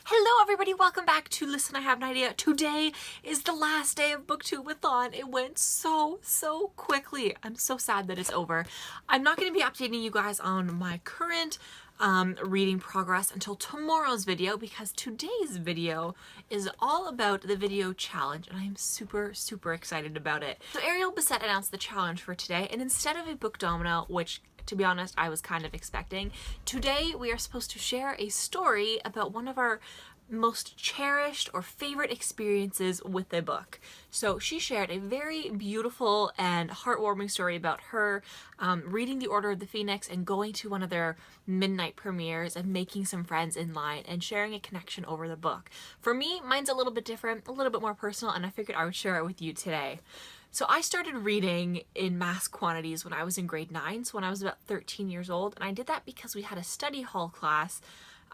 Hello everybody, welcome back to Listen, I Have an Idea. Today is the last day of BookTubeathon. It went so quickly. I'm so sad that it's over. I'm not going to be updating you guys on my current reading progress until tomorrow's video because today's video is all about the video challenge and I am super excited about it. So Ariel Bissett announced the challenge for today, and instead of a book domino, which to be honest, I was kind of expecting. Today, we are supposed to share a story about one of our most cherished or favorite experiences with a book. So she shared a very beautiful and heartwarming story about her reading The Order of the Phoenix and going to one of their midnight premieres and making some friends in line and sharing a connection over the book. For me, mine's a little bit different, a little bit more personal, and I figured I would share it with you today. So I started reading in mass quantities when I was in grade 9, so when I was about 13 years old, and I did that because we had a study hall class,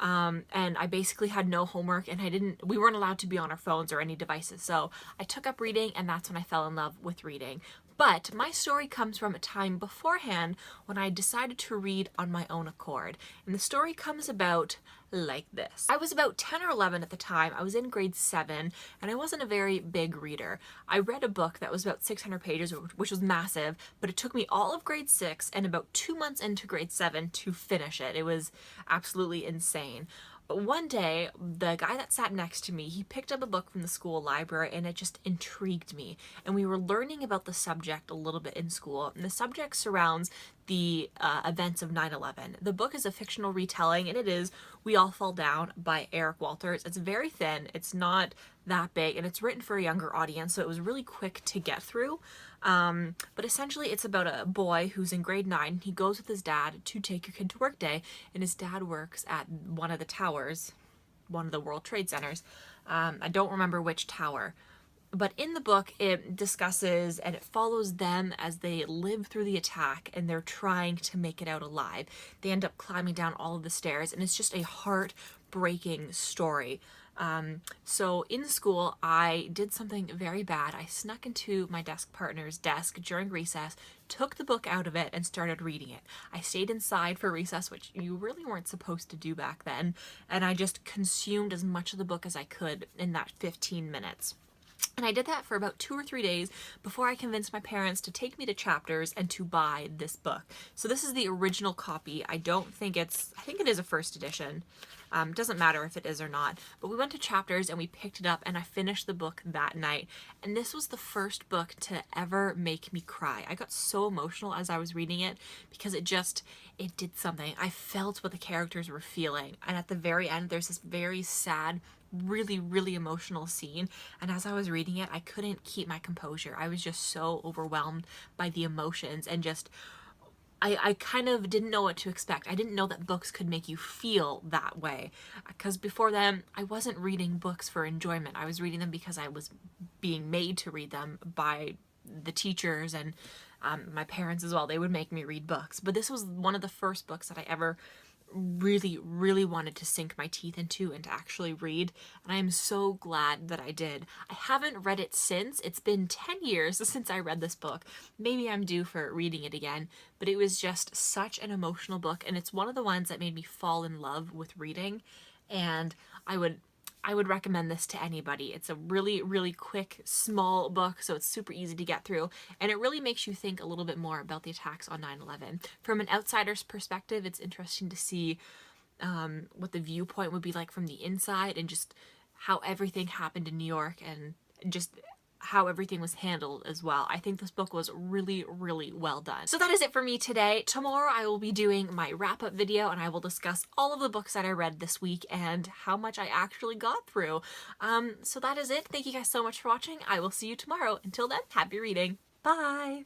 and I basically had no homework, and we weren't allowed to be on our phones or any devices, so I took up reading, and that's when I fell in love with reading. But my story comes from a time beforehand when I decided to read on my own accord, and the story comes about like this. I was about 10 or 11 at the time. I was in grade 7 and I wasn't a very big reader. I read a book that was about 600 pages, which was massive, but it took me all of grade 6 and about 2 months into grade 7 to finish it. It was absolutely insane. But one day, the guy that sat next to me, he picked up a book from the school library and it just intrigued me. And we were learning about the subject a little bit in school. And the subject surrounds the events of 9/11. The book is a fictional retelling, and it is We All Fall Down by Eric Walters. It's very thin, it's not that big, and it's written for a younger audience, so it was really quick to get through. But essentially it's about a boy who's in grade 9. He goes with his dad to take your kid to work day, and his dad works at one of the towers, one of the World Trade Centers. I don't remember which tower. But in the book, it discusses and it follows them as they live through the attack and they're trying to make it out alive. They end up climbing down all of the stairs, and it's just a heartbreaking story. So in school, I did something very bad. I snuck into my desk partner's desk during recess, took the book out of it, and started reading it. I stayed inside for recess, which you really weren't supposed to do back then, and I just consumed as much of the book as I could in that 15 minutes. And I did that for about 2 or 3 days before I convinced my parents to take me to Chapters and to buy this book. So this is the original copy. I think it is a first edition. Doesn't matter if it is or not. But we went to Chapters and we picked it up and I finished the book that night. And this was the first book to ever make me cry. I got so emotional as I was reading it because it did something. I felt what the characters were feeling. And at the very end, there's this very sad, really emotional scene, and as I was reading it, I couldn't keep my composure. I was just so overwhelmed by the emotions, and just I kind of didn't know what to expect. I didn't know that books could make you feel that way, because before then I wasn't reading books for enjoyment. I was reading them because I was being made to read them by the teachers and my parents as well. They would make me read books, but this was one of the first books that I ever really wanted to sink my teeth into and to actually read, and I am so glad that I did. I haven't read it since. It's been 10 years since I read this book. Maybe I'm due for reading it again, but it was just such an emotional book, and it's one of the ones that made me fall in love with reading, and I would recommend this to anybody. It's a really quick, small book, so it's super easy to get through, and it really makes you think a little bit more about the attacks on 9/11. From an outsider's perspective, it's interesting to see what the viewpoint would be like from the inside, and just how everything happened in New York, and just how everything was handled as well. I think this book was really well done. So that is it for me today. Tomorrow I will be doing my wrap-up video, and I will discuss all of the books that I read this week and how much I actually got through. So that is it. Thank you guys so much for watching. I will see you tomorrow. Until then, happy reading. Bye!